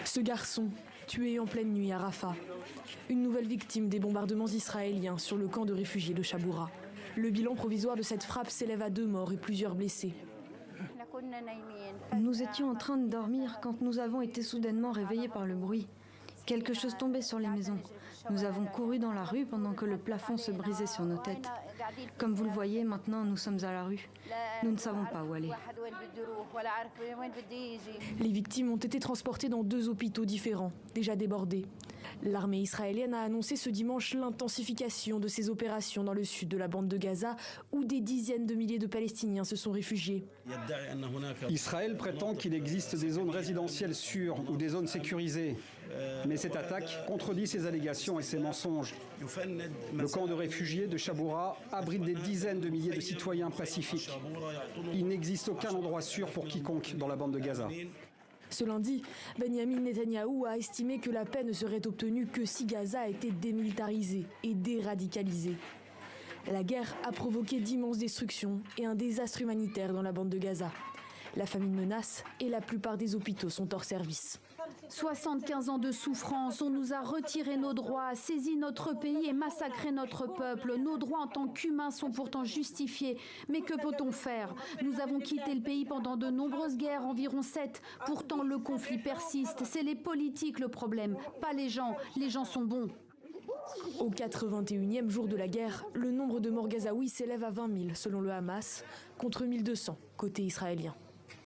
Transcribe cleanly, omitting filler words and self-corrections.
Ce garçon, tué en pleine nuit à Rafah. Une nouvelle victime des bombardements israéliens sur le camp de réfugiés de Chaboura. Le bilan provisoire de cette frappe s'élève à 2 morts et plusieurs blessés. Nous étions en train de dormir quand nous avons été soudainement réveillés par le bruit. Quelque chose tombait sur les maisons. Nous avons couru dans la rue pendant que le plafond se brisait sur nos têtes. Comme vous le voyez, maintenant nous sommes à la rue. Nous ne savons pas où aller. Les victimes ont été transportées dans 2 hôpitaux différents, déjà débordés. L'armée israélienne a annoncé ce dimanche l'intensification de ses opérations dans le sud de la bande de Gaza, où des dizaines de milliers de Palestiniens se sont réfugiés. Israël prétend qu'il existe des zones résidentielles sûres ou des zones sécurisées. Mais cette attaque contredit ces allégations et ces mensonges. Le camp de réfugiés de Chaboura abrite des dizaines de milliers de citoyens pacifiques. Il n'existe aucun endroit sûr pour quiconque dans la bande de Gaza. Ce lundi, Benyamin Netanyahou a estimé que la paix ne serait obtenue que si Gaza était démilitarisée et déradicalisée. La guerre a provoqué d'immenses destructions et un désastre humanitaire dans la bande de Gaza. La famine menace et la plupart des hôpitaux sont hors service. 75 ans de souffrance, on nous a retiré nos droits, saisi notre pays et massacré notre peuple. Nos droits en tant qu'humains sont pourtant justifiés. Mais que peut-on faire? Nous avons quitté le pays pendant de nombreuses guerres, environ 7. Pourtant, le conflit persiste. C'est les politiques le problème, pas les gens. Les gens sont bons. Au 81e jour de la guerre, le nombre de morts gazaouis s'élève à 20 000 selon le Hamas, contre 1 200 côté israélien.